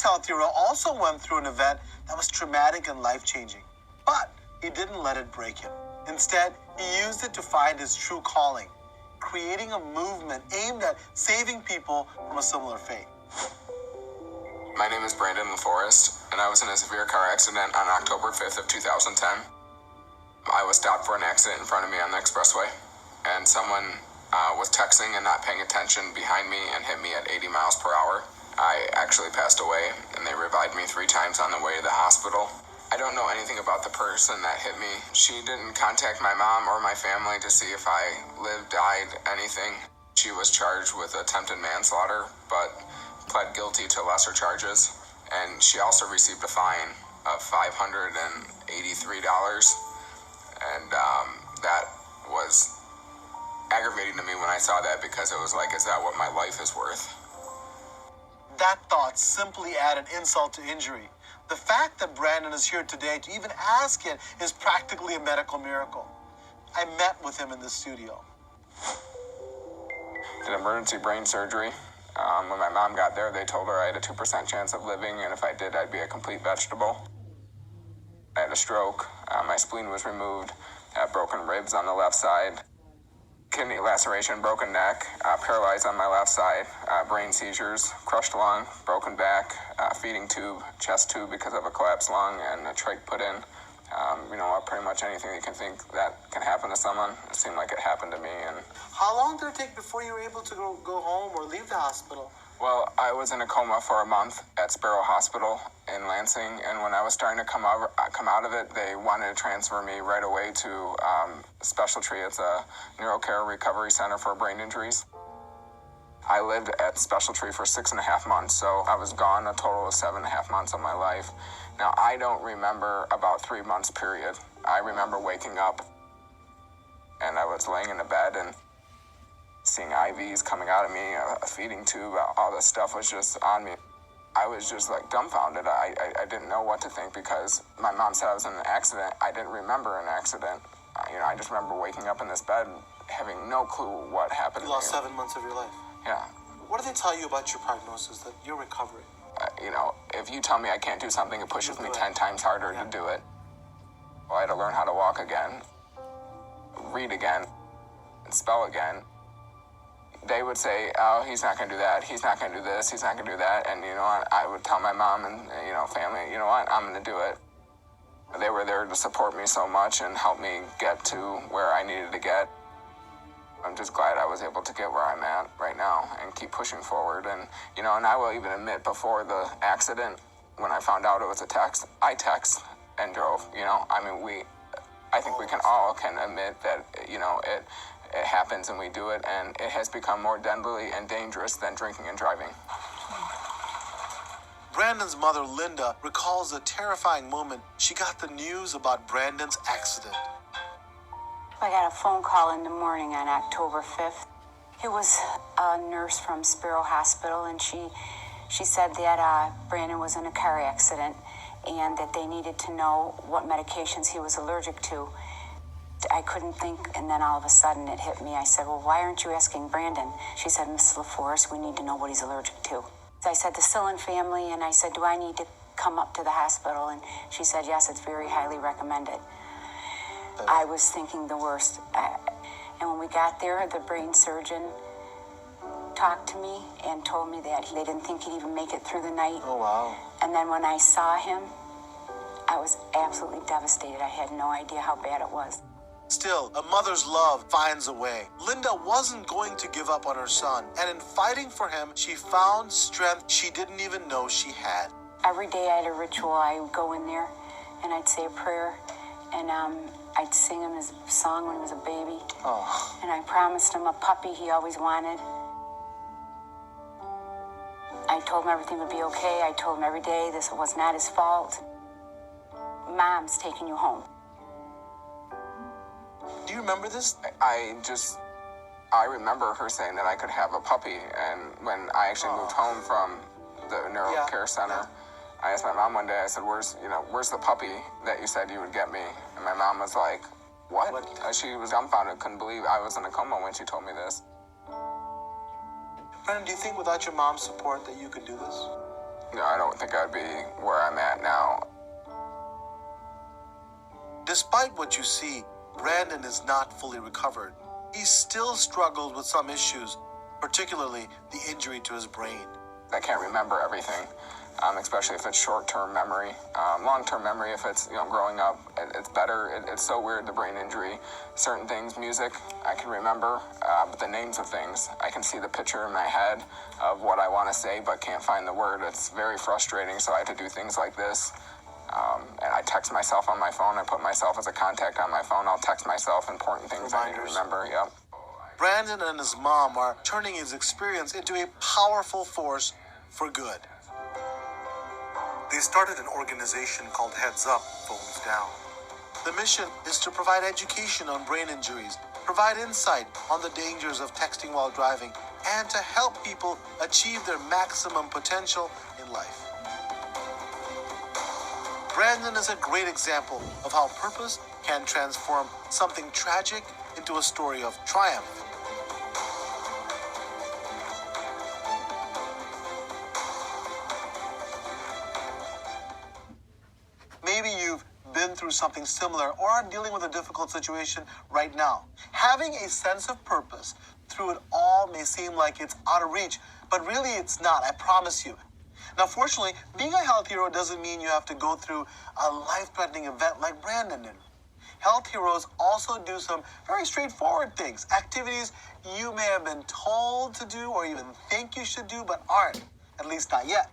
healthy row also went through an event that was traumatic and life-changing. But he didn't let it break him. Instead, he used it to find his true calling, creating a movement aimed at saving people from a similar fate. My name is Brandon Laforest, and I was in a severe car accident on October 5th of 2010. I was stopped for an accident in front of me on the expressway, and someone was texting and not paying attention behind me and hit me at 80 miles per hour. I actually passed away, and they revived me 3 times on the way to the hospital. I don't know anything about the person that hit me. She didn't contact my mom or my family to see if I lived, died, anything. She was charged with attempted manslaughter, but pled guilty to lesser charges. And she also received a fine of $583. And that was aggravating to me when I saw that, because it was like, is that what my life is worth? That thought simply added insult to injury. The fact that Brandon is here today to even ask it is practically a medical miracle. I met with him in the studio. Did emergency brain surgery. When my mom got there, they told her I had a 2% chance of living, and if I did, I'd be a complete vegetable. I had a stroke. My spleen was removed. I had broken ribs on the left side. Kidney laceration, broken neck, paralyzed on my left side, brain seizures, crushed lung, broken back, feeding tube, chest tube because of a collapsed lung, and a trach put in. Pretty much anything you can think that can happen to someone. It seemed like it happened to me. And how long did it take before you were able to go home or leave the hospital? Well, I was in a coma for a month at Sparrow Hospital in Lansing, and when I was starting to come out of it, they wanted to transfer me right away to Specialty. It's a neurocare recovery center for brain injuries. I lived at Specialty for 6.5 months, so I was gone a total of 7.5 months of my life. Now, I don't remember about 3 months period. I remember waking up, and I was laying in the bed and seeing IVs coming out of me, a feeding tube, all this stuff was just on me. I was just like dumbfounded. I didn't know what to think, because my mom said I was in an accident. I didn't remember an accident. I just remember waking up in this bed having no clue what happened to me. You lost 7 months of your life. Yeah. What do they tell you about your prognosis, that you're recovering? If you tell me I can't do something, it pushes me 10 times harder to do it. Well, I had to learn how to walk again, read again, and spell again. They would say, oh, he's not going to do that, he's not going to do this, he's not going to do that. And I would tell my mom and family, you know what, I'm going to do it. They were there to support me so much and help me get to where I needed to get. I'm just glad I was able to get where I'm at right now and keep pushing forward. And and I will even admit, before the accident, when I found out it was a text, I text and drove. I think we can all admit that it happens and we do it, and it has become more deadly and dangerous than drinking and driving. Brandon's mother, Linda, recalls a terrifying moment she got the news about Brandon's accident. I got a phone call in the morning on October 5th. It was a nurse from Sparrow Hospital, and she said that Brandon was in a car accident and that they needed to know what medications he was allergic to. I couldn't think, and then all of a sudden it hit me. I said, well, why aren't you asking Brandon? She said, Mrs. Laforest, we need to know what he's allergic to. I said, the Sillen family, and I said, do I need to come up to the hospital? And she said, yes, it's very highly recommended. I was thinking the worst. And when we got there, the brain surgeon talked to me and told me that they didn't think he'd even make it through the night. Oh, wow. And then when I saw him, I was absolutely devastated. I had no idea how bad it was. Still, a mother's love finds a way. Linda wasn't going to give up on her son, and in fighting for him, she found strength she didn't even know she had. Every day I had a ritual. I would go in there and I'd say a prayer, and I'd sing him his song when he was a baby. Oh. And I promised him a puppy he always wanted. I told him everything would be okay. I told him every day this was not his fault. Mom's taking you home. Do you remember this? I remember her saying that I could have a puppy, and when I actually moved home from the neurocare center, I asked my mom one day, I said, where's the puppy that you said you would get me? And my mom was like, what? She was dumbfounded, couldn't believe I was in a coma when she told me this. Brandon, do you think without your mom's support that you could do this? I don't think I'd be where I'm at now. Despite what you see, Brandon is not fully recovered. He still struggles with some issues, particularly the injury to his brain. I can't remember everything, especially if it's short-term memory. Long-term memory, if it's growing up, it's better. It's so weird, the brain injury. Certain things, music, I can remember, but the names of things, I can see the picture in my head of what I want to say, but can't find the word. It's very frustrating, so I have to do things like this. And I text myself on my phone. I put myself as a contact on my phone. I'll text myself important things I need to remember. Yep. Brandon and his mom are turning his experience into a powerful force for good. They started an organization called Heads Up, Phones Down. The mission is to provide education on brain injuries, provide insight on the dangers of texting while driving, and to help people achieve their maximum potential in life. Brandon is a great example of how purpose can transform something tragic into a story of triumph. Maybe you've been through something similar or are dealing with a difficult situation right now. Having a sense of purpose through it all may seem like it's out of reach, but really it's not, I promise you. Now, fortunately, being a health hero doesn't mean you have to go through a life-threatening event like Brandon did. Health heroes also do some very straightforward things, activities you may have been told to do or even think you should do, but aren't, at least not yet.